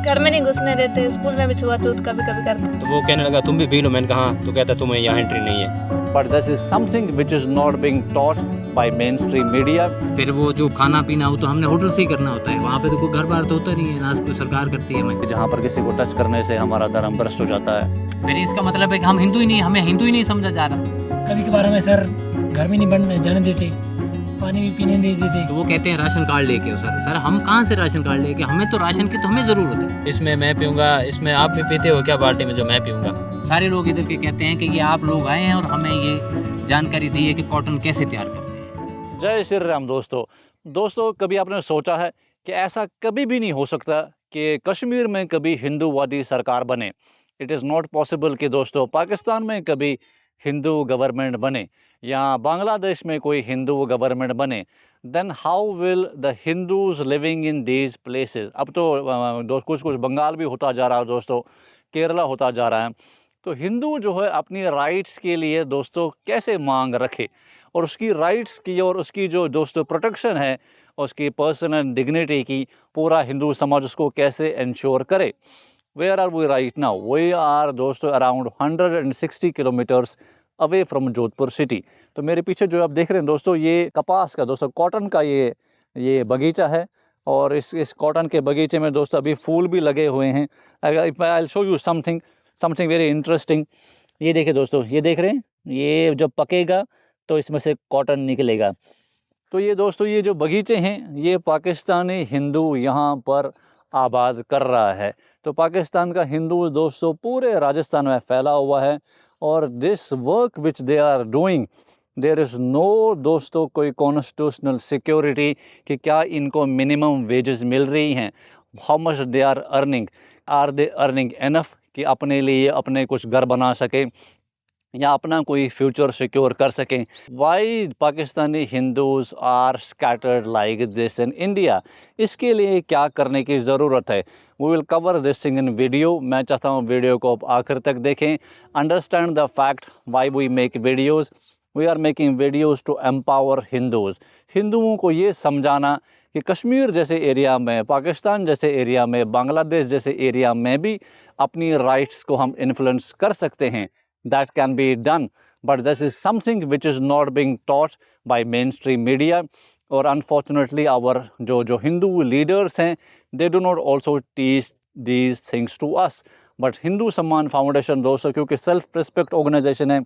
घर में नहीं घुसने देते, स्कूल में भी छुआछूत कभी कभी करते। तो वो कहने लगा तुम भी पी लो, मैंने कहा हाँ, तो कहता तुम्हें यहाँ एंट्री नहीं है। But this is something which is not being taught by mainstream media. फिर वो जो खाना पीना हो तो हमने होटल से ही करना होता है, वहाँ पे तो कोई घर बार तो होता नहीं है, ना कोई सरकार करती है। हमें जहाँ पर किसी को टच करने से हमारा धर्म भ्रष्ट हो जाता है। फिर इसका मतलब है कि हम हिंदू ही नहीं, हमें हिंदू ही नहीं समझा जा रहा। कभी कभार हमें सर घर में नहीं बनने जाने देते, पानी भी पीने नहीं देते। तो वो कहते हैं राशन कार्ड लेके आओ। सर हम कहाँ से राशन कार्ड लेके, हमें तो राशन की तो हमें ज़रूरत है। इसमें मैं पीऊँगा, इसमें आप भी पीते हो क्या पार्टी में जो मैं पीऊँगा? सारे लोग इधर के कहते हैं कि ये आप लोग आए हैं और हमें ये जानकारी दी है कि कॉटन कैसे तैयार करते हैं। जय श्री राम दोस्तों, कभी आपने सोचा है कि ऐसा कभी भी नहीं हो सकता कि कश्मीर में कभी हिंदूवादी सरकार बने? इट इज़ नॉट पॉसिबल कि दोस्तों पाकिस्तान में कभी हिंदू गवर्नमेंट बने या बांग्लादेश में कोई हिंदू गवर्नमेंट बने। Then how will the Hindus living in these places? अब तो कुछ बंगाल भी होता जा रहा है दोस्तों, केरला होता जा रहा है। तो हिंदू जो है अपनी राइट्स के लिए दोस्तों कैसे मांग रखे, और उसकी राइट्स की और उसकी जो दोस्तों प्रोटेक्शन है उसकी पर्सनल डिग्निटी की पूरा हिंदू समाज उसको कैसे इंश्योर करे। Where are we right now? We are दोस्तों around 160 kilometres away from Jodhpur city. तो मेरे पीछे जो आप देख रहे हैं दोस्तों, ये कपास का दोस्तों कॉटन का ये बगीचा है, और इस कॉटन के बगीचे में दोस्तों अभी फूल भी लगे हुए हैं। I will show you something very interesting. ये देखिए दोस्तों, ये देख रहे हैं, ये जब पकेगा तो इसमें से कॉटन निकलेगा। तो ये दोस्तों ये जो बगीचे हैं ये पाकिस्तानी हिंदू यहाँ पर आबाद कर रहा है। तो पाकिस्तान का हिंदू दोस्तों पूरे राजस्थान में फैला हुआ है, और this work which they are doing, there is no दोस्तों कोई कॉन्स्टिट्यूशनल सिक्योरिटी कि क्या इनको मिनिमम वेजेस मिल रही हैं, how much they are they earning enough कि अपने लिए अपने कुछ घर बना सकें या अपना कोई फ्यूचर सिक्योर कर सकें। Why Pakistani Hindus are scattered like this in India? इसके लिए क्या करने की ज़रूरत है? We will cover this thing in video. मैं चाहता हूँ वीडियो को आप आखिर तक देखें, understand the fact why we make videos. We are making videos to empower Hindus. हिंदुओं को ये समझाना कि कश्मीर जैसे एरिया में, पाकिस्तान जैसे एरिया में, बांग्लादेश जैसे एरिया में भी अपनी राइट्स को हम इन्फ्लुएंस कर सकते हैं। That can be done, but this is something which is not being taught by mainstream media, और unfortunately our जो हिंदू leaders हैं they do not also teach these things to us। but Hindu सम्मान foundation दोस्तों क्योंकि self respect organisation है,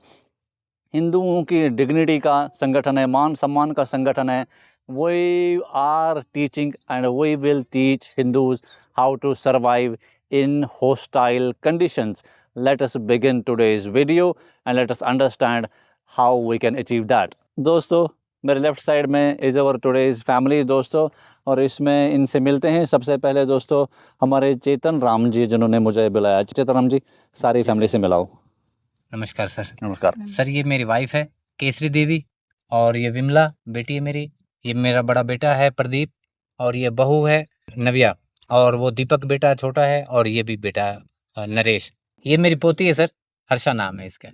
हिंदुओं की dignity का संगठन है, मान सम्मान का संगठन है, we are teaching and we will teach Hindus how to survive in hostile conditions। Let us begin today's video and let us understand how we can achieve that। दोस्तों मेरे लेफ्ट साइड में इज़ अवर टुडेज़ फैमिली दोस्तों, और इसमें इनसे मिलते हैं। सबसे पहले दोस्तों हमारे चेतन राम जी जिन्होंने मुझे बुलाया। चेतन राम जी, सारी फैमिली से मिलाओ। नमस्कार सर। नमस्कार सर, ये मेरी वाइफ है केसरी देवी, और ये विमला बेटी है मेरी, ये मेरा बड़ा बेटा है प्रदीप, और ये बहू है नव्या, और वो दीपक बेटा छोटा है, और ये भी बेटा नरेश। ये मेरी पोती है सर, हर्षा नाम है इसका।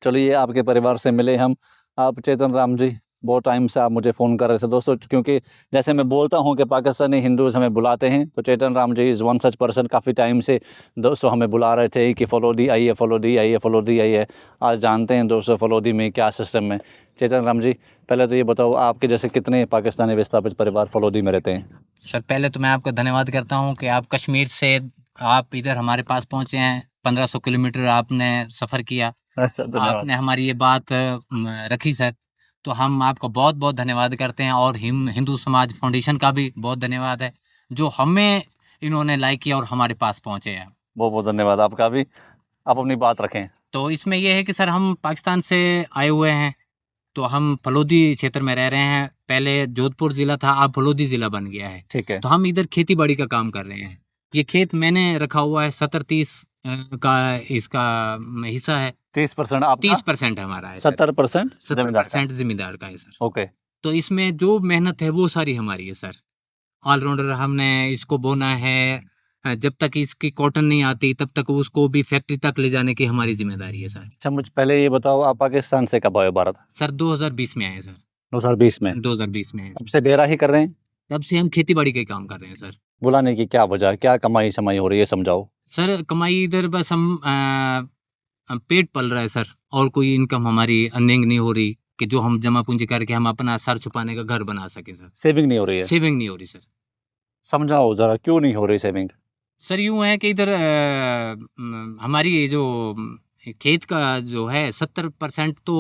चलिए आपके परिवार से मिले हम। आप चेतन राम जी, बहुत टाइम से आप मुझे फ़ोन कर रहे थे दोस्तों, क्योंकि जैसे मैं बोलता हूं कि पाकिस्तानी हिंदूज़ हमें बुलाते हैं, तो चेतन Ram ji is one such person. काफ़ी टाइम से दोस्तों हमें बुला रहे थे कि फलोदी आइए, फलोदी आइए, फलोदी आइए। आज जानते हैं दोस्तों फलोदी में क्या सिस्टम है। चेतन राम जी, पहले तो ये बताओ आपके जैसे कितने पाकिस्तानी विस्थापित परिवार फलोदी में रहते हैं? सर पहले तो मैं आपका धन्यवाद करता हूँ कि आप कश्मीर से आप इधर हमारे पास पहुँचे हैं। 1500 किलोमीटर आपने सफ़र किया। अच्छा, आपने हमारी ये बात रखी सर, तो हम आपका बहुत बहुत धन्यवाद करते हैं, और हिंदू समाज फाउंडेशन का भी बहुत धन्यवाद है जो हमें इन्होंने लाइक किया और हमारे पास पहुँचे हैं। बहुत बहुत धन्यवाद आपका भी। आप अपनी बात रखें। तो इसमें यह है कि सर हम पाकिस्तान से आए हुए हैं, तो हम फलोदी क्षेत्र में रह रहे हैं। पहले जोधपुर ज़िला था, अब फलोदी ज़िला बन गया है। ठीक है। तो हम इधर खेती बाड़ी का काम कर रहे हैं। ये खेत मैंने रखा हुआ है 70-30 का इसका हिस्सा है। 30% आप? 30% हमारा है। 70% 70% जिम्मेदार का है सर। ओके। तो इसमें जो मेहनत है वो सारी हमारी है सर। ऑलराउंडर हमने इसको बोना है, जब तक इसकी कॉटन नहीं आती तब तक उसको भी फैक्ट्री तक ले जाने की हमारी जिम्मेदारी है सर। अच्छा, मुझे पहले ये बताओ आप पाकिस्तान से कब आए भारत? सर 2020 में आए सर। 2020 में? 2020 में आए। तब से बेरा ही कर रहे हैं? तब से हम खेती बाड़ी का काम कर रहे हैं सर। बुलाने की क्या वजह, क्या कमाई शमाई हो रही है, समझाओ। सर कमाई इधर बस हम पेट पल रहा है सर, और कोई इनकम हमारी अर्निंग नहीं हो रही कि जो हम जमा पूंजी करके हम अपना सर छुपाने का घर बना सके सर। सेविंग नहीं हो रही है, सेविंग नहीं हो रही सर। समझाओ जरा क्यों नहीं हो रही सेविंग। सर यूँ है कि इधर हमारी ये जो खेत का जो है 70% तो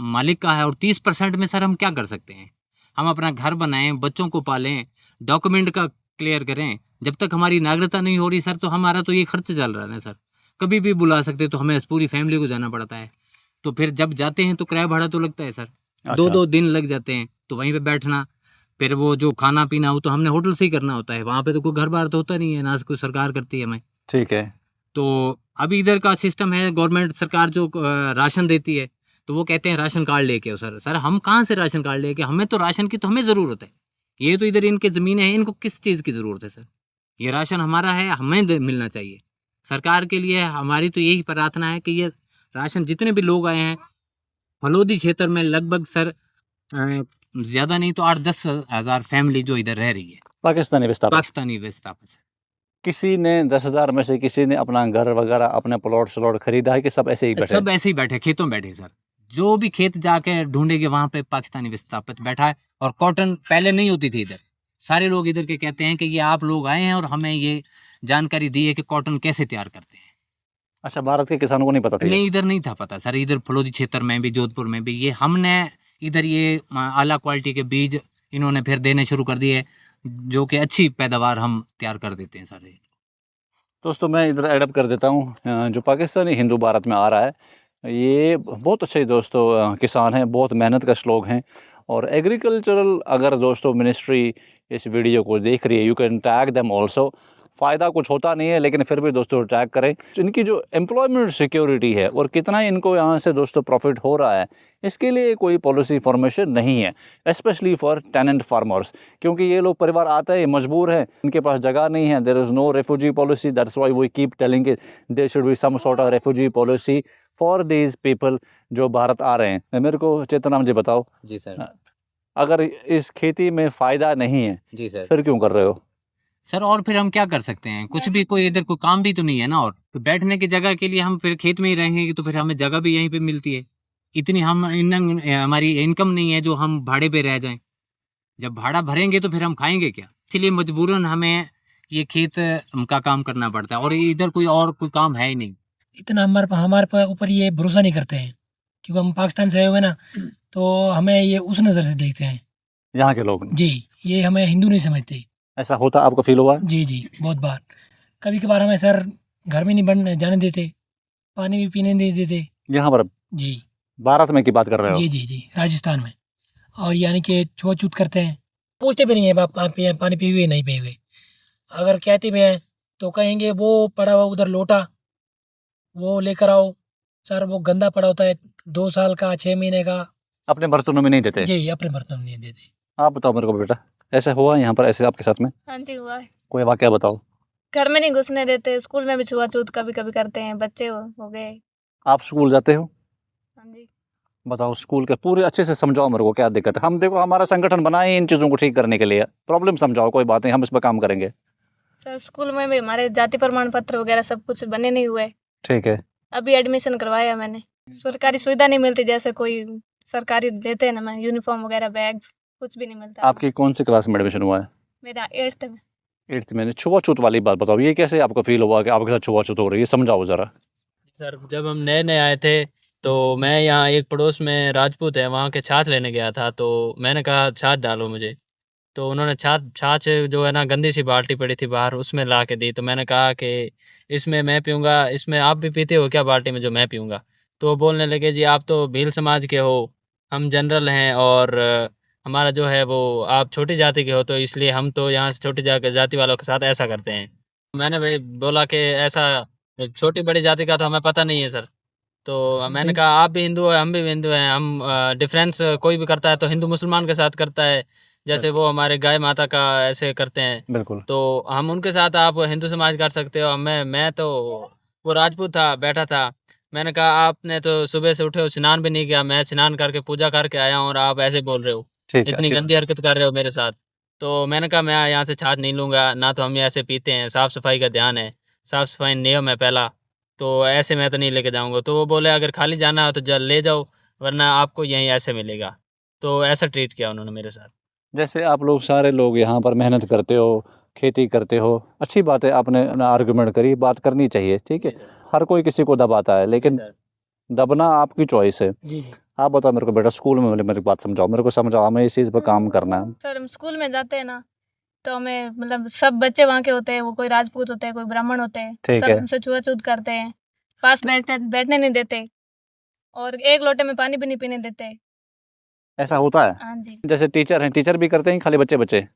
मालिक का है, और 30% में सर हम क्या कर सकते हैं। हम अपना घर बनाएं, बच्चों को पालें, डॉक्यूमेंट का क्लियर करें। जब तक हमारी नागरिकता नहीं हो रही सर, तो हमारा तो ये खर्च चल रहा है ना सर। कभी भी बुला सकते, तो हमें पूरी फैमिली को जाना पड़ता है। तो फिर जब जाते हैं तो किराया भाड़ा तो लगता है सर। अच्छा। 2-2 दिन लग जाते हैं, तो वहीं पे बैठना, फिर वो जो खाना पीना वो तो हमने होटल से ही करना होता है। वहाँ पे तो कोई घर बार तो होता नहीं है, ना कोई सरकार करती है हमें। ठीक है। तो अभी इधर का सिस्टम है, गवर्नमेंट सरकार जो राशन देती है, तो वो कहते हैं राशन कार्ड लेके आओ। सर हम कहाँ से राशन कार्ड लेके, हमें तो राशन की तो हमें ज़रूरत है। ये तो इधर इनके ज़मीनें हैं, इनको किस चीज़ की ज़रूरत है सर। ये राशन हमारा है, हमें मिलना चाहिए। सरकार के लिए हमारी तो यही प्रार्थना है कि ये राशन, जितने भी लोग आए हैं फलोदी क्षेत्र में, लगभग सर ज़्यादा नहीं तो 8-10 हज़ार फैमिली जो इधर रह रही है, पाकिस्तानी विस्थापित, पाकिस्तानी विस्थापित सर। किसी ने 10,000 में से किसी ने अपना घर वगैरह, अपने प्लॉट स्लॉट खरीदा है कि सब ऐसे ही बैठे? सब ऐसे ही बैठे, खेतों में बैठे सर। जो भी खेत जाके ढूंढेंगे वहां पे पाकिस्तानी विस्थापित बैठा है। और कॉटन पहले नहीं होती थी इधर। सारे लोग इधर के कहते हैं कि ये आप लोग आए हैं और हमें ये जानकारी दी है कि कॉटन कैसे तैयार करते हैं। अच्छा, भारत के किसानों को नहीं पता था ये? नहीं, इधर नहीं था पता सर। इधर फलोदी क्षेत्र में भी, जोधपुर में भी, ये हमने इधर ये आला क्वालिटी के बीज इन्होंने फिर देने शुरू कर दिए, जो कि अच्छी पैदावार हम तैयार कर देते हैं सर। दोस्तों मैं इधर एडअप कर देता हूँ, जो पाकिस्तानी हिंदू भारत में आ रहा है, ये बहुत अच्छे दोस्तों किसान हैं, बहुत मेहनत कश लोग हैं। और एग्रीकल्चरल अगर दोस्तों मिनिस्ट्री इस वीडियो को देख रही है, you can tag them also. फ़ायदा कुछ होता नहीं है, लेकिन फिर भी दोस्तों टैग करें। इनकी जो एम्प्लॉयमेंट सिक्योरिटी है और कितना इनको यहाँ से दोस्तों प्रॉफिट हो रहा है, इसके लिए कोई पॉलिसी फॉर्मेशन नहीं है, स्पेशली फॉर टेनेंट फार्मर्स। क्योंकि ये लोग परिवार आते हैं, मजबूर हैं, इनके पास जगह नहीं है। There is no refugee policy, that's why we keep telling it there should be some sort of refugee policy for these people जो भारत आ रहे हैं। मेरे को चेतन जी बताओ, जी सर। अगर इस खेती में फ़ायदा नहीं है जी सर। फिर क्यों कर रहे हो? सर और फिर हम क्या कर सकते हैं, कुछ भी, कोई इधर कोई काम भी तो नहीं है ना। और तो बैठने की जगह के लिए हम फिर खेत में ही रहेंगे, तो फिर हमें जगह भी यहीं पे मिलती है। इतनी हमारी इनकम नहीं है जो हम भाड़े पे रह जाएं। जब भाड़ा भरेंगे तो फिर हम खाएंगे क्या। इसलिए मजबूरन हमें ये खेत का काम करना पड़ता है, और इधर कोई काम है ही नहीं। इतना हमारे ऊपर ये भरोसा नहीं करते हैं, क्योंकि हम पाकिस्तान से आए हुए ना, तो हमें ये उस नज़र से देखते हैं। यहाँ के लोग जी, ये हमें हिंदू नहीं समझते। ऐसा होता आपको फील हुआ? जी जी, बहुत बार। कभी कभार हमें सर घर में नहीं जाने देते, पानी भी पीने नहीं देते। यहाँ पर जी भारत में की बात कर रहे हो? जी जी जी, राजस्थान में। और यानी कि छुआछूत करते हैं, पूछते भी नहीं है बाप पानी पी हुए नहीं पी हुए। अगर कहते भी हैं तो कहेंगे वो पड़ा हुआ उधर लोटा, वो लेकर आओ। सर वो गंदा पड़ा होता है, 2 साल का, 6 महीने का। अपने बर्तनों में नहीं देते? जी, अपने बर्तन में नहीं देते। आप बताओ मेरे को बेटा, ऐसा हुआ यहाँ पर ऐसे आपके साथ में? हाँ जी, हुआ है। कोई वाकया बताओ। घर में नहीं घुसने देते, स्कूल में भी छुआछूत कभी कभी करते हैं, बच्चे हो गए। आप स्कूल जाते हो? हाँ जी। बताओ स्कूल के पूरे अच्छे से समझाओ मेरे को, क्या दिक्कत है। हम देखो हमारा संगठन बनाए इन चीज़ों को ठीक करने के लिए, प्रॉब्लम समझाओ, कोई बात नहीं, हम इस पर काम करेंगे। सर स्कूल में भी हमारे जाति प्रमाण पत्र वगैरह सब कुछ बने नहीं हुए। ठीक है। अभी एडमिशन करवाया मैंने। सरकारी सुविधा नहीं मिलती, जैसे कोई सरकारी देते हैं ना, मैं यूनिफॉर्म वगैरह, बैग्स, कुछ भी नहीं मिलता। आपकी कौन सी क्लास में एडमिशन हुआ है? मेरा 8th में। 8th में। छुआछूत वाली बात बताओ, ये कैसे आपको फील हुआ कि आपके साथ छुआछूत हो रही है, समझाओ ज़रा। सर जब हम नए नए आए थे, तो मैं यहाँ एक पड़ोस में राजपूत है, वहाँ के छाछ लेने गया था। तो मैंने कहा छाछ डालो मुझे, तो उन्होंने छाछ जो है ना, गंदी सी बाल्टी पड़ी थी बाहर, उसमें ला के दी। तो मैंने कहा कि इसमें मैं पीऊँगा, इसमें आप भी पीते हो क्या बाल्टी में जो मैं पीऊँगा? तो वो बोलने लगे जी आप तो भील समाज के हो, हम जनरल हैं, और हमारा जो है वो आप छोटी जाति के हो, तो इसलिए हम तो यहाँ से छोटी जाति वालों के साथ ऐसा करते हैं। मैंने भाई बोला कि ऐसा छोटी बड़ी जाति का तो हमें पता नहीं है सर। तो मैंने कहा आप भी हिंदू हैं, हम भी हिंदू हैं, हम डिफरेंस कोई भी करता है तो हिंदू मुसलमान के साथ करता है, जैसे वो हमारे गाय माता का ऐसे करते हैं, बिल्कुल। तो हम उनके साथ, आप हिंदू समाज कर सकते हो। मैं तो, वो राजपूत था बैठा था, मैंने कहा आपने तो सुबह से उठे हो, स्नान भी नहीं किया, मैं स्नान करके पूजा करके आया हूँ और आप ऐसे बोल रहे हो, ठीक है, इतनी अच्छी गंदी हरकत कर रहे हो मेरे साथ। तो मैंने कहा मैं यहाँ से छाछ नहीं लूँगा, ना तो हम ऐसे पीते हैं, साफ़-सफ़ाई का ध्यान है, साफ़-सफ़ाई नियम है पहला, तो ऐसे मैं तो नहीं लेके जाऊँगा। तो वो बोले अगर खाली जाना हो तो ले जाओ, वरना आपको यहीं ऐसे मिलेगा। तो ऐसा ट्रीट किया उन्होंने मेरे साथ। जैसे आप लोग सारे लोग यहाँ पर मेहनत करते हो, खेती करते हो, अच्छी बात है, आपने आर्गुमेंट करी, बात करनी चाहिए, ठीक है। हर कोई किसी को दबाता है, लेकिन सर। दबना आपकी चॉइस है। जी जी आप बताओ मेरे को बेटा, स्कूल में मेरी बात समझाओ, मेरे को समझाओ, हमें इस चीज़ पर काम करना है। सर हम स्कूल में जाते हैं ना, तो हमें मतलब सब बच्चे वहाँ के होते हैं, वो कोई राजपूत होते हैं, कोई ब्राह्मण होते हैं, ठीक सब है। हमसे छुआछूत करते हैं, पास बैठने नहीं देते और एक लोटे में पानी भी नहीं पीने देते। ऐसा होता है? हाँ जी, जैसे टीचर हैं, टीचर भी करते हैं खाली बच्चे?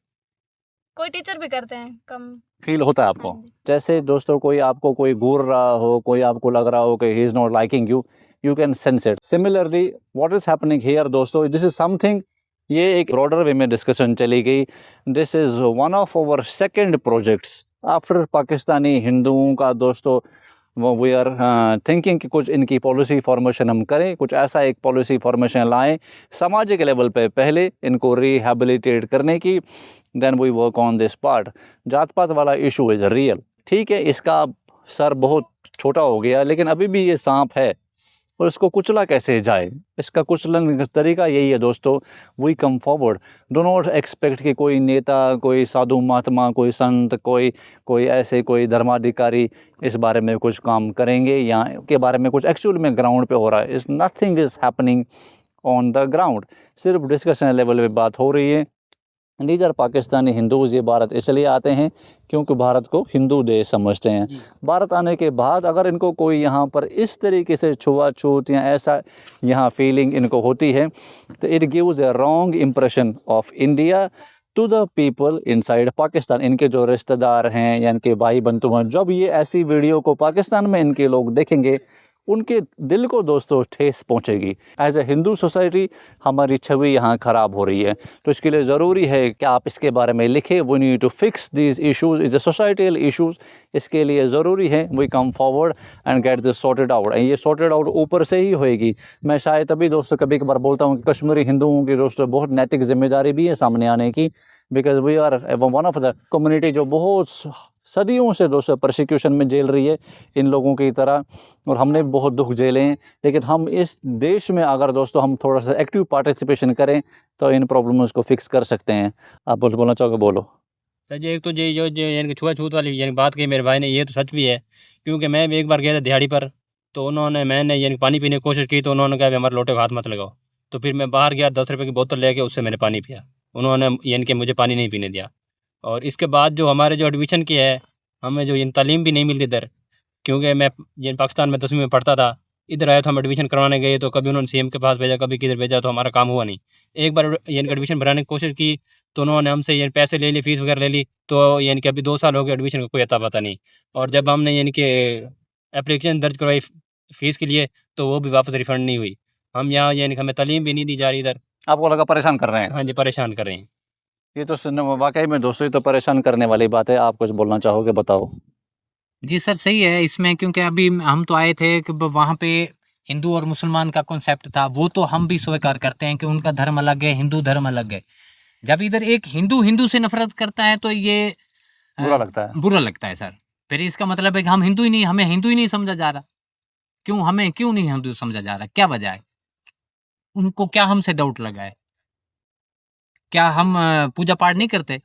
कोई टीचर भी करते हैं कम। फ़ील होता है हाँ आपको? जी। जैसे दोस्तों कोई आपको कोई घूर रहा हो, कोई आपको लग रहा हो कि he is not liking you, you can sense it. Similarly what is happening here दोस्तों, दिस इज़ समथिंग, ये एक ब्रॉडर वे में डिस्कशन चली गई। This is one of our second projects after Pakistani हिंदुओं का दोस्तों। वो वी आर थिंकिंग कि कुछ इनकी पॉलिसी फॉर्मेशन हम करें, कुछ ऐसा एक पॉलिसी फॉर्मेशन लाएँ सामाजिक लेवल पे, पहले इनको रिहैबिलिटेट करने की, then we work on this part. जात पात वाला इशू इज़ रियल, ठीक है, इसका सर बहुत छोटा हो गया, लेकिन अभी भी ये सांप है और इसको कुचला कैसे जाए, इसका कुचलन का तरीका यही है दोस्तों, we come forward. Do not expect कि कोई नेता, कोई साधु महात्मा, कोई संत, कोई कोई ऐसे कोई धर्माधिकारी इस बारे में कुछ काम करेंगे या के बारे में कुछ एक्चुअल में ग्राउंड पे हो रहा है। इस nothing is happening on the ground, सिर्फ डिस्कशन लेवल पे बात हो रही है। दीज आर पाकिस्तानी हिंदूज़, ये भारत इसलिए आते हैं क्योंकि भारत को हिंदू देश समझते हैं। जी भारत आने के बाद अगर इनको कोई यहाँ पर इस तरीके से छुआछूत या ऐसा यहाँ फीलिंग इनको होती है, तो it gives a wrong impression of India to the people inside Pakistan. इनके जो रिश्तेदार हैं या इनके भाई बंधु हैं, जब ये ऐसी वीडियो को पाकिस्तान में इनके लोग देखेंगे, उनके दिल को दोस्तों ठेस पहुँचेगी। एज ए हिंदू सोसाइटी हमारी छवि यहाँ ख़राब हो रही है, तो इसके लिए ज़रूरी है कि आप इसके बारे में लिखें। We need to fix these issues, is a societal issues. इसके लिए ज़रूरी है we come forward and get this sorted out. ये सॉर्टेड आउट ऊपर से ही होएगी। मैं शायद तभी दोस्तों कभी कभार बोलता हूँ कि कश्मीरी हिंदुओं की दोस्तों बहुत नैतिक जिम्मेदारी भी है सामने आने की, because we are one of the community जो बहुत सदियों से दोस्तों प्रोसिक्यूशन में झेल रही है इन लोगों की तरह, और हमने बहुत दुख झेले हैं। लेकिन हम इस देश में अगर दोस्तों हम थोड़ा सा एक्टिव पार्टिसिपेशन करें तो इन प्रॉब्लम्स को फिक्स कर सकते हैं। आप कुछ बोलना चाहोगे? बोलो। सर जी, एक तो ये जो यानी कि छुआ-छूत वाली यानी बात कही मेरे भाई ने, ये तो सच भी है। क्योंकि मैं भी एक बार गया था दिहाड़ी पर, तो मैंने यानी पानी पीने की कोशिश की, तो उन्होंने कहा, "भई हमारे लोटे को हाथ मत लगाओ।" तो फिर मैं बाहर गया, 10 रुपए की बोतल लेके उससे मैंने पानी पिया। उन्होंने यानी कि मुझे पानी नहीं पीने दिया। और इसके बाद जो हमारे जो एडमिशन की है, हमें जो यानी तालीम भी नहीं मिली इधर, क्योंकि मैं यानी पाकिस्तान में 10वीं में पढ़ता था। इधर आया तो हम एडमिशन करवाने गए, तो कभी उन्होंने सीएम के पास भेजा, कभी किधर भेजा, तो हमारा काम हुआ नहीं। एक बार यानी एडमिशन भराने की कोशिश की, तो उन्होंने हमसे यानी पैसे ले लिए, फ़ीस वगैरह ले ली। तो यानी कि अभी 2 साल हो गए एडमिशन का कोई अता-पता नहीं। और जब हमने यानी कि एप्लीकेशन दर्ज करवाई फ़ीस के लिए, तो वो भी वापस रिफ़ंड नहीं हुई। हम यहाँ यानी कि हमें तालीम भी नहीं दी जा रही इधर। आपको लगा परेशान कर रहे हैं? हाँ जी, परेशान कर रहे हैं। ये तो वाकई में दोस्तों ये तो परेशान करने वाली बात है। आप कुछ बोलना चाहोगे? बताओ। जी सर, सही है इसमें, क्योंकि अभी हम तो आए थे कि वहाँ पे हिंदू और मुसलमान का कॉन्सेप्ट था, वो तो हम भी स्वीकार करते हैं कि उनका धर्म अलग है, हिंदू धर्म अलग है। जब इधर एक हिंदू हिंदू से नफरत करता है तो ये बुरा लगता है। बुरा लगता है सर। फिर इसका मतलब है कि हम हिंदू ही नहीं, हमें हिंदू ही नहीं समझा जा रहा। हमें क्यों नहीं हिंदू समझा जा रहा? क्या वजह है? उनको क्या हमसे डाउट लगा है? क्या हम पूजा पाठ नहीं करते?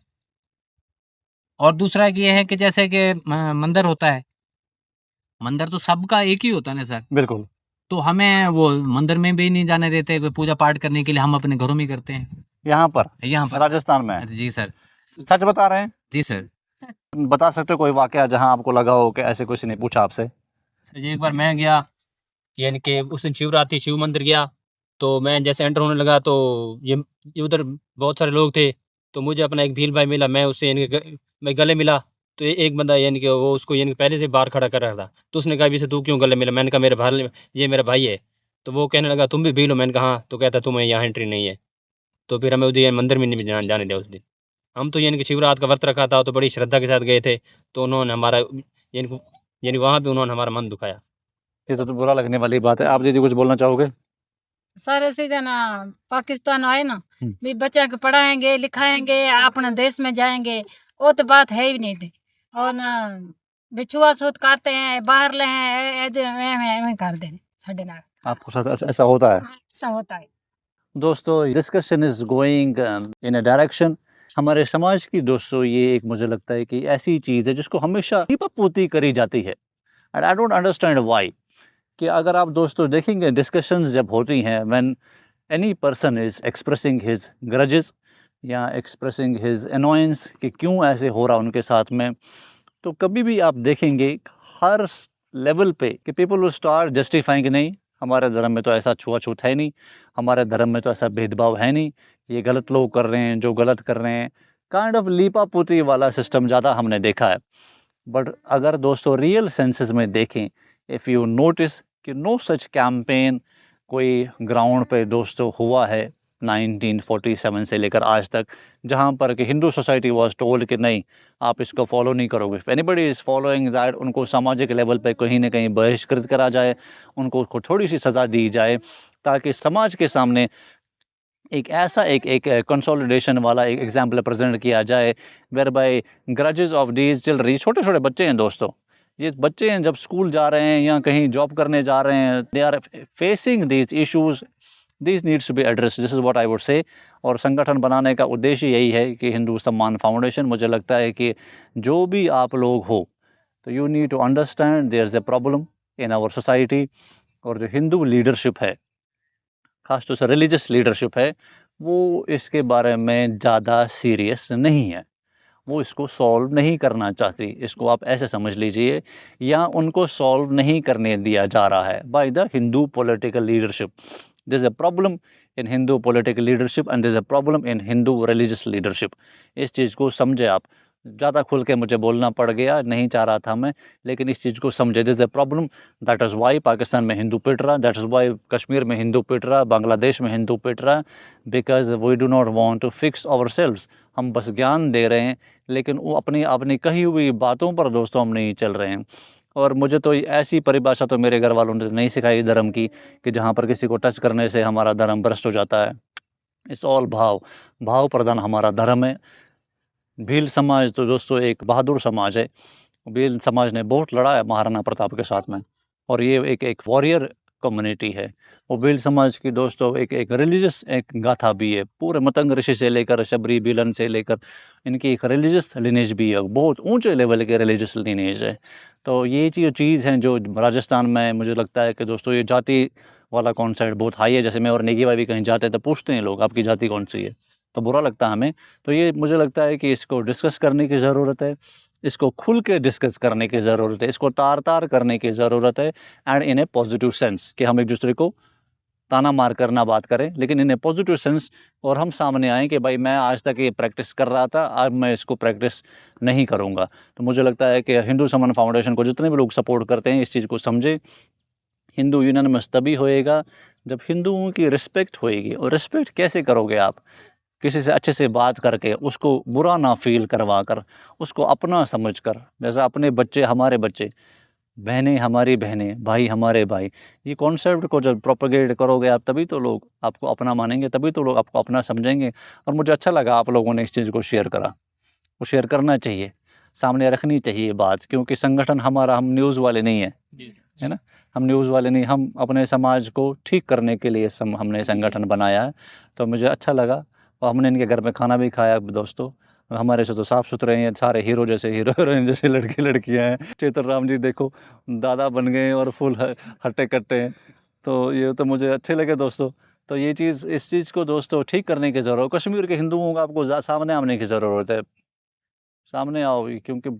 और दूसरा ये है कि जैसे कि मंदिर होता है, मंदिर तो सबका एक ही होता है ना सर। बिल्कुल। तो हमें वो मंदिर में भी नहीं जाने देते, कोई पूजा पाठ करने के लिए हम अपने घरों में ही करते हैं। यहाँ पर यहाँ पर राजस्थान में जी सर। सच बता रहे हैं? जी सर। बता सकते हो कोई वाकया जहाँ आपको लगा हो कि ऐसे किसी ने पूछा आपसे? सर जी, एक बार मैं गया, यानी कि उस दिन शिवरात्रि, शिव मंदिर गया, तो मैं जैसे एंटर होने लगा, तो ये उधर बहुत सारे लोग थे, तो मुझे अपना एक भील भाई मिला, मैं उससे यानी कि मैं गले मिला, तो एक बंदा यानी कि वो उसको यानी कि पहले से बाहर खड़ा कर रहा था, तो उसने कहा, "इसे तू क्यों गले मिला?" मैंने कहा, ये मेरा भाई है।" तो वो कहने लगा, "तुम भी भील हो?" मैंने कहा, "हाँ।" तो कहता, "तुम्हें यहाँ एंट्री नहीं है।" तो फिर हमें उधर मंदिर में नहीं जाने दिया उस दिन। हम तो यानी कि शिवरात का व्रत रखा था, तो बड़ी श्रद्धा के साथ गए थे, तो उन्होंने हमारा यानी वहाँ भी उन्होंने हमारा मन दुखाया। ये तो बुरा लगने वाली बात है। आप दीदी कुछ बोलना चाहोगे? सारे सीजन पाकिस्तान आए ना हम्म। भी बच्चा के पढ़ाएंगे लिखाएंगे अपने देश में जाएंगे वो तो बात है ही नहीं थी और ना बिछुआ सूत करते हैं बाहर ले हैं ऐਵੇਂ करते हैं साढ़े नाल आपको साथ ऐसा होता है? ऐसा होता है दोस्तों discussion is going in a direction. हमारे समाज की दोस्तों ये एक मुझे लगता है कि ऐसी चीज़ है जिसको हमेशा लीपापोती करी जाती है and I don't understand why. कि अगर आप दोस्तों देखेंगे डिस्कशंस जब होती हैं when any person is expressing his grudges या एक्सप्रेसिंग हिज अनोयंस कि क्यों ऐसे हो रहा उनके साथ में, तो कभी भी आप देखेंगे हर लेवल पे कि पीपल विल स्टार्ट जस्टिफाइंग कि नहीं हमारे धर्म में तो ऐसा छुआछूत है नहीं, हमारे धर्म में तो ऐसा भेदभाव है नहीं, ये गलत लोग कर रहे हैं जो गलत कर रहे हैं। काइंड ऑफ लीपापोती वाला सिस्टम ज़्यादा हमने देखा है। बट अगर दोस्तों रियल सेंसेस में देखें, इफ़ यू नोटिस कि नो सच कैंपेन कोई ग्राउंड पे दोस्तों हुआ है 1947 से लेकर आज तक, जहाँ पर कि हिंदू सोसाइटी वाज टोल्ड कि नहीं आप इसको फॉलो नहीं करोगे। If anybody is following that उनको सामाजिक लेवल पे कहीं ना कहीं बहिष्कृत करा जाए, उनको थोड़ी सी सज़ा दी जाए ताकि समाज के सामने एक ऐसा एक कंसोलिडेशन वाला एक एग्जाम्पल प्रेजेंट किया जाए where by grudges of these children. ये छोटे छोटे बच्चे हैं दोस्तों, ये बच्चे हैं जब स्कूल जा रहे हैं या कहीं जॉब करने जा रहे हैं, they are facing these issues, this needs to be address, this is what I would say. और संगठन बनाने का उद्देश्य यही है कि हिंदू सम्मान फाउंडेशन, मुझे लगता है कि जो भी आप लोग हो तो you need to understand there is a problem in our society. और जो हिंदू लीडरशिप है, खास तौर से रिलीजियस लीडरशिप है, वो इसके बारे में ज़्यादा सीरियस नहीं है, वो इसको सॉल्व नहीं करना चाहती। इसको आप ऐसे समझ लीजिए, या उनको सॉल्व नहीं करने दिया जा रहा है by the Hindu political leadership. There is a problem in Hindu political leadership and there is a problem in Hindu religious leadership. इस चीज़ को समझे आप। ज़्यादा खुल के मुझे बोलना पड़ गया, नहीं चाह रहा था मैं, लेकिन इस चीज़ को समझे। There is a problem, that is why Pakistan में हिंदू पिट रहा, दैट इज़ वाई कश्मीर में हिंदू पिट रहा, बांग्लादेश में हिंदू पिट रहा, because we do not want to fix ourselves. हम बस ज्ञान दे रहे हैं लेकिन वो अपनी अपनी कही हुई बातों पर दोस्तों हम नहीं चल रहे हैं। और मुझे तो ऐसी परिभाषा तो मेरे घर वालों ने नहीं सिखाई धर्म की कि जहाँ पर किसी को टच करने से हमारा धर्म भ्रष्ट हो जाता है। इट्स ऑल भाव, भाव प्रधान हमारा धर्म है। भील समाज तो दोस्तों एक बहादुर समाज है। भील समाज ने बहुत लड़ा है महाराणा प्रताप के साथ में, और ये एक वॉरियर कम्युनिटी है। वो भील समाज की दोस्तों एक रिलीजियस एक गाथा भी है, पूरे मतंग ऋषि से लेकर शबरी भीलन से लेकर इनकी एक रिलीजियस लिनेज भी है, बहुत ऊंचे लेवल के रिलीजियस लिनेज है। तो ये चीज़ है जो राजस्थान में मुझे लगता है कि दोस्तों ये जाति वाला कॉन्सेप्ट बहुत हाई है। जैसे मैं और नेगी भाई भी कहीं जाते हैं तो पूछते हैं लोग आपकी जाति कौन सी है, तो बुरा लगता है हमें। तो ये मुझे लगता है कि इसको डिस्कस करने की ज़रूरत है, इसको खुल के डिस्कस करने की ज़रूरत है, इसको तार-तार करने की ज़रूरत है and in A positive sense कि हम एक-दूसरे को ताना मार कर ना बात करें, लेकिन इन ए पॉजिटिव सेंस। और हम सामने आएँ कि भाई मैं आज तक ये प्रैक्टिस कर रहा था, अब मैं इसको प्रैक्टिस नहीं करूँगा। तो मुझे लगता है कि हिंदू सम्मान फाउंडेशन को जितने भी लोग सपोर्ट करते हैं इस चीज़ को समझें। हिंदू यूनानिमस तभी होएगा जब हिंदुओं की रिस्पेक्ट होएगी। और रिस्पेक्ट कैसे करोगे आप? किसी से अच्छे से बात करके, उसको बुरा ना फ़ील करवा कर, उसको अपना समझ कर। जैसे अपने बच्चे हमारे बच्चे, बहनें हमारी बहनें, भाई हमारे भाई। ये कॉन्सेप्ट को जब प्रोपेगेट करोगे आप, तभी तो लोग आपको अपना मानेंगे, तभी तो लोग आपको अपना समझेंगे। और मुझे अच्छा लगा आप लोगों ने इस चीज़ को शेयर करा। वो शेयर करना चाहिए, सामने रखनी चाहिए बात, क्योंकि संगठन हमारा, हम न्यूज़ वाले नहीं हैं, है ना? हम न्यूज़ वाले नहीं, हम अपने समाज को ठीक करने के लिए हमने संगठन बनाया है। तो मुझे अच्छा लगा और हमने इनके घर में खाना भी खाया दोस्तों। हमारे से तो साफ़ सुथरे हैं, सारे हीरो जैसे, हीरो हीरोइन जैसे लड़के लड़कियाँ हैं। चेतन राम जी देखो दादा बन गए हैं और फुल हट्टे कट्टे हैं। तो ये तो मुझे अच्छे लगे दोस्तों। तो ये चीज़, इस चीज़ को दोस्तों ठीक करने की ज़रूरत, कश्मीर के हिंदुओं को आपको सामने आने की ज़रूरत है। सामने आओ, क्योंकि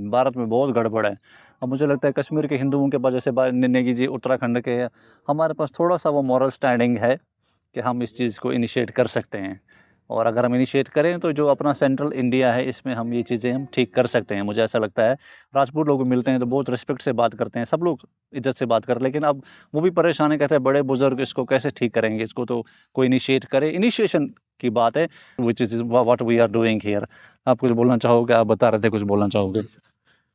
भारत में बहुत गड़बड़ है। और मुझे लगता है कश्मीर के हिंदुओं के पास, जैसे नेगी जी उत्तराखंड के हैं, हमारे पास थोड़ा सा वो मॉरल स्टैंडिंग है कि हम इस चीज़ को इनिशिएट कर सकते हैं। और अगर हम इनिशिएट करें तो जो अपना सेंट्रल इंडिया है इसमें हम ये चीज़ें हम ठीक कर सकते हैं, मुझे ऐसा लगता है। राजपूत लोग मिलते हैं तो बहुत रिस्पेक्ट से बात करते हैं, सब लोग इज्जत से बात करते हैं, लेकिन अब वो भी परेशान है, कहते हैं बड़े बुजुर्ग इसको कैसे ठीक करेंगे, इसको तो कोई इनिशिएट करे। इनिशिएशन की बात है, which is what we are doing here. आप कुछ बोलना चाहोगे? आप बता रहे थे कुछ बोलना चाहोगे?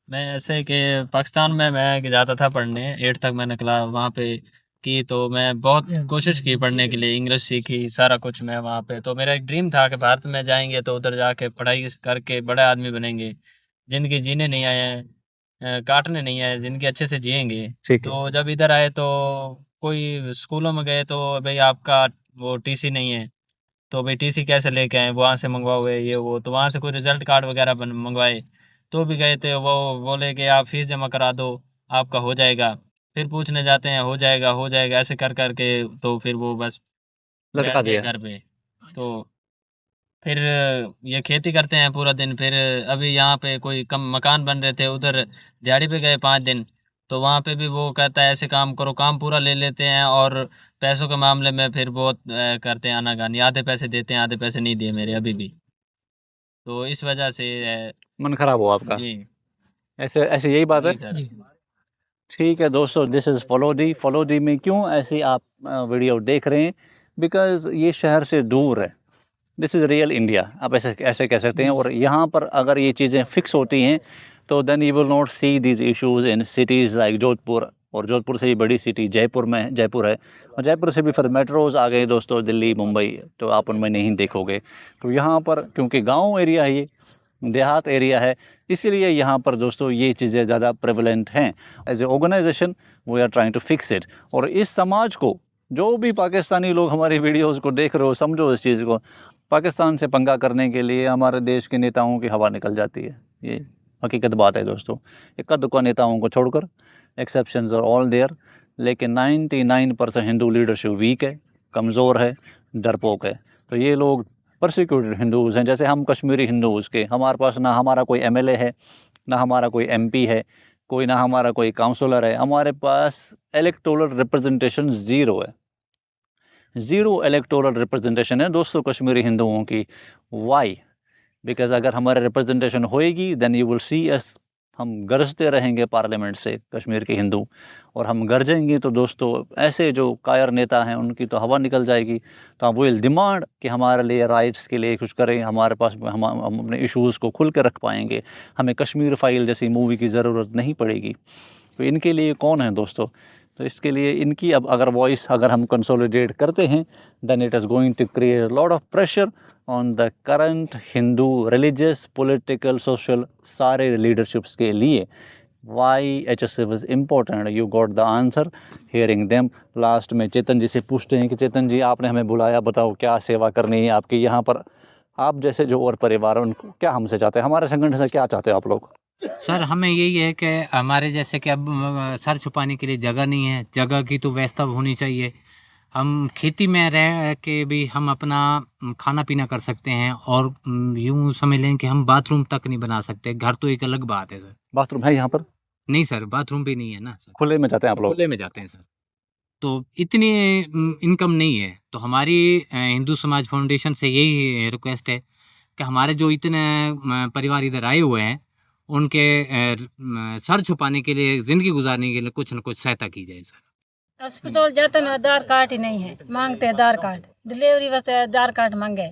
मैं ऐसे कि पाकिस्तान में मैं जाता था पढ़ने, 8th तक मैंने वहाँ पे की, तो मैं बहुत कोशिश की पढ़ने के लिए, इंग्लिश सीखी, सारा कुछ मैं वहाँ पे। तो मेरा एक ड्रीम था कि भारत में जाएँगे तो उधर जाके पढ़ाई करके बड़े आदमी बनेंगे। ज़िंदगी जीने नहीं आए हैं, काटने नहीं आए, ज़िंदगी अच्छे से जिएँगे। ठीक है। तो जब इधर आए तो कोई स्कूलों में गए तो भई आपका वो टीसी नहीं है, तो भई टीसी कैसे लेके आएँ? वहाँ से मँगवाओगे ये वो, तो वहाँ से कोई रिज़ल्ट कार्ड वग़ैरह बन मँगवाए, तो भी गए थे, वो बोले कि आप फ़ीस जमा करा दो, आपका हो जाएगा। फिर पूछने जाते हैं, हो जाएगा, ऐसे कर के तो फिर वो बस बैठ लटका गए दिया। घर पे। तो फिर ये खेती करते हैं पूरा दिन, फिर अभी यहाँ पे कोई कम मकान बन रहे थे, उधर दिहाड़ी पे गए 5 दिन, तो वहाँ पे भी वो कहता है ऐसे काम करो, काम पूरा ले लेते हैं और पैसों के मामले में फिर बहुत करते हैं आनाकानी, आधे पैसे देते हैं, आधे पैसे नहीं दिए मेरे अभी भी। तो इस वजह से मन खराब हो आपका। जी, ऐसे ऐसे यही बात है। जी सर। ठीक है दोस्तों, दिस इज़ फॉलो दी में क्यों ऐसी आप वीडियो देख रहे हैं? बिकॉज़ ये शहर से दूर है। दिस इज़ रियल इंडिया, आप ऐसे ऐसे कह सकते हैं। और यहाँ पर अगर ये चीज़ें फिक्स होती हैं तो then you will not see these issues in cities like Jodhpur, और जोधपुर से ही बड़ी सिटी जयपुर है, और जयपुर से भी फिर मेट्रोज़ आ गए दोस्तों, दिल्ली, मुंबई, तो आप उनमें नहीं देखोगे। तो यहाँ पर क्योंकि गाँव एरिया है, ये देहात एरिया है, इसीलिए यहाँ पर दोस्तों ये चीज़ें ज़्यादा प्रेवलेंट हैं। As a organisation we are trying to fix it. और इस समाज को, जो भी पाकिस्तानी लोग हमारी वीडियोज़ को देख रहे हो, समझो इस चीज़ को, पाकिस्तान से पंगा करने के लिए हमारे देश के नेताओं की हवा निकल जाती है। ये हकीकत बात है दोस्तों। इक्का दुक्का नेताओं को छोड़कर, एक्सेप्शंस आर ऑल देयर, लेकिन 99% हिंदू लीडरशिप वीक है, कमज़ोर है, डरपोक है। तो ये लोग परसिक्यूटेड हिंदूज़ हैं। जैसे हम कश्मीरी हिंदूज़ के, हमारे पास ना हमारा कोई एमएलए है, ना हमारा कोई एमपी है, कोई ना हमारा कोई काउंसलर है, हमारे पास इलेक्टोरल रिप्रेजेंटेशन ज़ीरो है। ज़ीरो इलेक्टोरल रिप्रेजेंटेशन है दोस्तों कश्मीरी हिंदुओं की। वाई? बिकॉज़ अगर हमारे रिप्रेजेंटेशन होएगी देन यू विल सी अस, हम गरजते रहेंगे पार्लियामेंट से कश्मीर के हिंदू, और हम गरजेंगे तो दोस्तों ऐसे जो कायर नेता हैं उनकी तो हवा निकल जाएगी। तो हम विल डिमांड कि हमारे लिए राइट्स के लिए कुछ करें, हमारे पास हम अपने इश्यूज़ को खुल के रख पाएंगे, हमें कश्मीर फाइल जैसी मूवी की ज़रूरत नहीं पड़ेगी। तो इनके लिए कौन है दोस्तों? तो इसके लिए इनकी अब अगर वॉइस अगर हम कंसोलिडेट करते हैं then it is going to create lot of pressure on the current Hindu religious, political, social सारे लीडरशिप्स के लिए। Why HSF is important, you got the answer hearing them. Last में चेतन जी से पूछते हैं कि चेतन जी, आपने हमें बुलाया, बताओ क्या सेवा करनी है आपकी यहाँ पर? आप जैसे जो और परिवार हैं उनको क्या हमसे चाहते हैं, हमारे संगठन से क्या चाहते हो आप लोग? सर हमें यही है कि हमारे जैसे कि अब सर छुपाने के लिए जगह नहीं है, जगह की तो व्यवस्था होनी चाहिए। हम खेती में रह के भी हम अपना खाना पीना कर सकते हैं, और यूँ समझ लें कि हम बाथरूम तक नहीं बना सकते। घर तो एक अलग बात है सर। बाथरूम है यहाँ पर? नहीं सर, बाथरूम भी नहीं है ना सर, खुले में चाहते हैं आप लोग? खुले में जाते हैं सर। तो इतनी इनकम नहीं है, तो हमारी हिंदू समाज फाउंडेशन से यही रिक्वेस्ट है कि हमारे जो इतने परिवार इधर आए हुए हैं उनके सर छुपाने के लिए, ज़िंदगी गुजारने के लिए कुछ न कुछ सहायता की जाए सर। अस्पताल जाते ना, आधार कार्ड ही नहीं है, मांगते हैं आधार कार्ड, डिलीवरी वास्ते आधार कार्ड मांगे।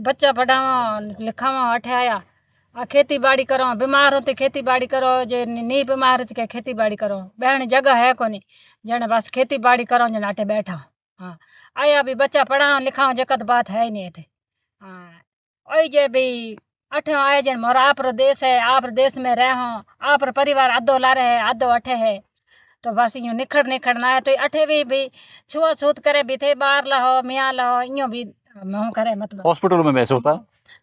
बच्चा पढ़ावा लिखावा अठे आया, खेती बाड़ी करो, बीमार होते खेती बाड़ी करो, जे नहीं बीमार होते खेती बाड़ी करो, बहन जगह है कोनी जने बस खेती बाड़ी करो जने अठे बैठा। हाँ आया भी बच्चा पढ़ाओ लिखाओ जकत बात है ही नहीं थे। हाँ ओई जे भी अठे आए जन मोर आप देश है, आप देश में रहो, आप परिवार आधो ला रहे है, आधो अठे है, तो बस यूँ निखड़ ना है। तो अठे भी छुआछूत करे भी थे, बाहर लहो मियाँ लहो, यूँ भी मुँह करे मतलब। हॉस्पिटल में वैसे होता है?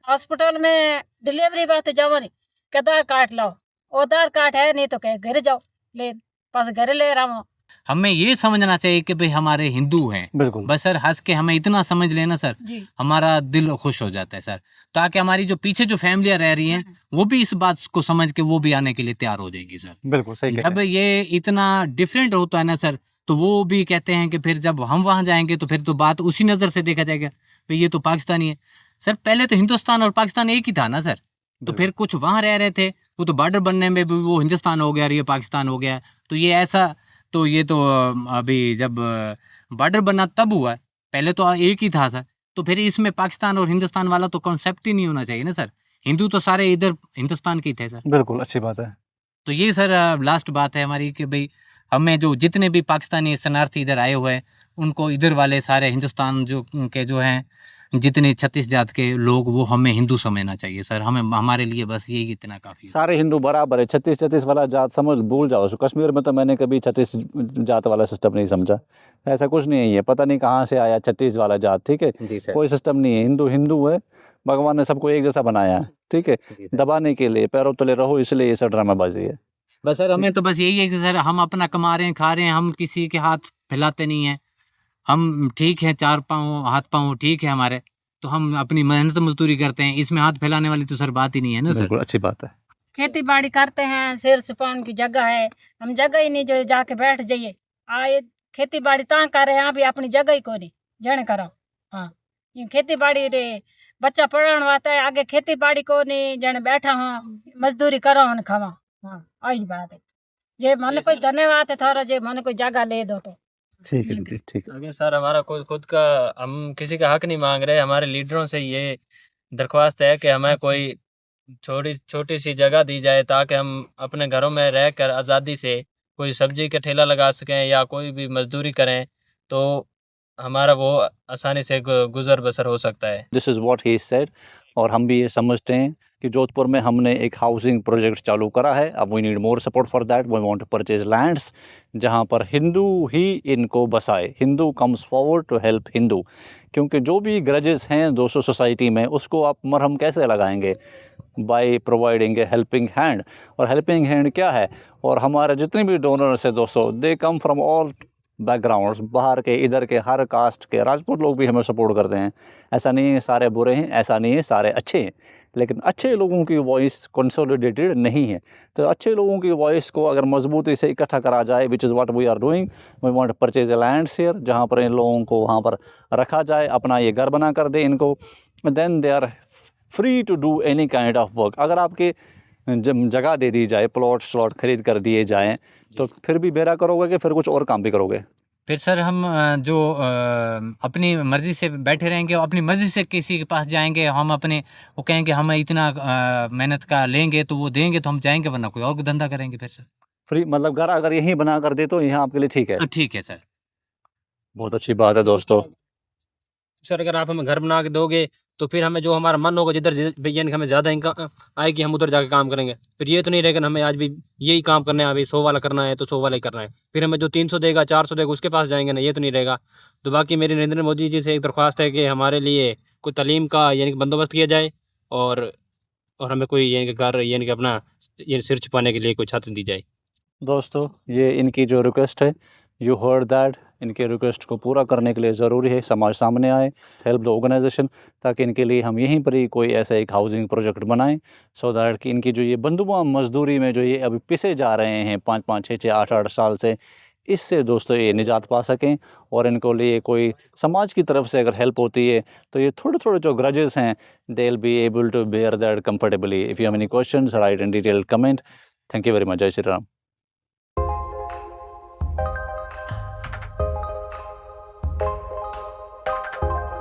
हॉस्पिटल में डिलीवरी बात जाओ नहीं कि आधार कार्ड लाओ, वो आधार कार्ड है नहीं तो कहे घर जाओ ले, बस घर ले रहा हूँ। हमें ये समझना चाहिए कि भाई हमारे हिंदू हैं, बिल्कुल। बस सर हंस के हमें इतना समझ लेना सर, जी हमारा दिल खुश हो जाता है सर। ताकि हमारी जो पीछे जो फैमिलियाँ रह रही हैं वो भी इस बात को समझ के वो भी आने के लिए तैयार हो जाएगी सर। बिल्कुल सही कह जब ये इतना डिफरेंट होता है ना सर, तो वो भी कहते हैं कि फिर जब हम वहाँ जाएंगे तो फिर तो बात उसी नज़र से देखा जाएगा, भाई ये तो पाकिस्तानी है। सर पहले तो हिंदुस्तान और पाकिस्तान एक ही था ना सर, तो फिर कुछ वहाँ रह रहे थे, वो तो बॉर्डर बनने में भी वो हिंदुस्तान हो गया और ये पाकिस्तान हो गया। तो ये ऐसा, तो ये तो अभी जब बॉर्डर बना तब हुआ, पहले तो एक ही था सर। तो फिर इसमें पाकिस्तान और हिंदुस्तान वाला तो कॉन्सेप्ट ही नहीं होना चाहिए ना सर। हिंदू तो सारे इधर हिंदुस्तान के ही थे सर। बिल्कुल अच्छी बात है। तो ये सर लास्ट बात है हमारी कि भाई हमें जो जितने भी पाकिस्तानी शरणार्थी इधर आए हुए हैं उनको इधर वाले सारे हिंदुस्तान जो के जो हैं जितने 36 जात के लोग वो हमें हिंदू समझना चाहिए सर। हमें हमारे लिए बस यही इतना काफ़ी है। सारे हिंदू बराबर है, 36 वाला जात समझ भूल जाओ उसको। कश्मीर में तो मैंने कभी 36 जात वाला सिस्टम नहीं समझा, ऐसा कुछ नहीं है। पता नहीं कहाँ से आया 36 वाला जात, ठीक है, जी सर। कोई सिस्टम नहीं है। हिंदू हिंदू है, भगवान ने सबको एक जैसा बनाया है, ठीक है, जी सर। दबाने के लिए, पैरों तले रहो, इसलिए ये सब ड्रामाबाजी है। बस सर हमें तो बस यही है कि सर हम अपना कमा रहे हैं खा रहे हैं, हम किसी के हाथ फैलाते नहीं हैं। हम ठीक है, चार पाँव हाथ पाँव ठीक है हमारे, तो हम अपनी मेहनत मजदूरी करते हैं, इसमें हाथ फैलाने वाली तो सर बात ही नहीं है ना सर। बिल्कुल अच्छी बात है। खेती बाड़ी करते हैं, सिर छुपाने की जगह है, हम जगह ही नहीं जो जाके बैठ जाइए। आए खेती बाड़ी ता करे, यहाँ भी अपनी जगह ही कोनी जन करो। हाँ, ये खेती बाड़ी रे बच्चा पढ़ाने वाता है, आगे खेती बाड़ी को नहीं जन बैठा हूँ, मजदूरी करो और खावा। हाँ, आई बात है। जे मन कोई धन्यवाद है थोड़ा, जे मन कोई जगह ले दो तो ठीक है दीदी, ठीक है। अगर सर हमारा खुद का, हम किसी का हक नहीं मांग रहे, हमारे लीडरों से ये दरख्वास्त है कि हमें कोई छोटी सी जगह दी जाए ताकि हम अपने घरों में रहकर आज़ादी से कोई सब्जी का ठेला लगा सकें या कोई भी मजदूरी करें, तो हमारा वो आसानी से गुजर बसर हो सकता है। This is what he said. और हम भी ये समझते हैं कि जोधपुर में हमने एक हाउसिंग प्रोजेक्ट चालू करा है। अब we need more support for that. We want to purchase lands जहाँ पर हिंदू ही इनको बसाए। Hindu comes forward to help Hindu, क्योंकि जो भी ग्रजेस हैं दोस्तों सोसाइटी में, उसको आप मरहम कैसे लगाएंगे? By providing A helping hand. और हेल्पिंग हैंड क्या है? और हमारे जितने भी डोनर्स हैं दोस्तों, दे कम फ्रॉम ऑल बैकग्राउंड्स, बाहर के, इधर के, हर कास्ट के। राजपूत लोग भी हमें सपोर्ट करते हैं। ऐसा नहीं है सारे बुरे हैं, ऐसा नहीं है सारे अच्छे हैं, लेकिन अच्छे लोगों की वॉइस कंसोलिडेटेड नहीं है। तो अच्छे लोगों की वॉइस को अगर मजबूती से इकट्ठा करा जाए, which is what we are doing. We want to purchase lands here, जहाँ पर इन लोगों को वहाँ पर रखा जाए, अपना ये घर बना कर दे इनको, then they are free to do any kind of work. अगर आपके जगह दे दी जाए, प्लॉट स्लॉट खरीद कर दिए जाएँ, तो फिर भी बेरा करोगे कि फिर कुछ और काम भी करोगे? फिर सर हम अपनी मर्जी से बैठे रहेंगे, अपनी मर्जी से किसी के पास जाएंगे, हम अपने वो कहेंगे हमें इतना मेहनत का लेंगे तो वो देंगे तो हम जाएंगे, वरना कोई और धंधा करेंगे फिर सर। फ्री मतलब घर अगर यहीं बना कर दे तो यहाँ आपके लिए ठीक है? ठीक है सर। बहुत अच्छी बात है दोस्तों। सर अगर आप हमें घर बना के दोगे तो फिर हमें जो हमारा मन होगा जिधर यानी कि हमें ज़्यादा इनकम आएगी, हम उधर जाके काम करेंगे। फिर ये तो नहीं रहेगा हमें आज भी यही काम करना है, अभी 100 वाला करना है तो 100 वाला ही करना है। फिर हमें जो 300 देगा, 400 देगा, उसके पास जाएंगे ना, ये तो नहीं रहेगा। तो बाकी मेरी नरेंद्र मोदी जी से एक दरख्वास्त है कि हमारे लिए कोई तालीम का यानी कि बंदोबस्त किया जाए, और हमें कोई यानी कि घर यानी कि अपना ये सिर छुपाने के लिए कोई छत दी जाए। दोस्तों ये इनकी जो रिक्वेस्ट है, यू हर्ड दैट। इनके रिक्वेस्ट को पूरा करने के लिए ज़रूरी है समाज सामने आए, हेल्प द ऑर्गेनाइजेशन, ताकि इनके लिए हम यहीं पर ही कोई ऐसा एक हाउसिंग प्रोजेक्ट बनाएं, सो दैट कि इनकी जो ये बंधुआ मजदूरी में जो ये अभी पिसे जा रहे हैं 5-5, 6-6, 8-8 साल से, इससे दोस्तों ये निजात पा सकें। और इनको लिए कोई समाज की तरफ से अगर हेल्प होती है तो ये थोड़े थोड़े जो ग्रजेस हैं, they will be able to bear that comfortably. If you have any questions, write in detail comment. Thank you very much. Jai Shri Ram.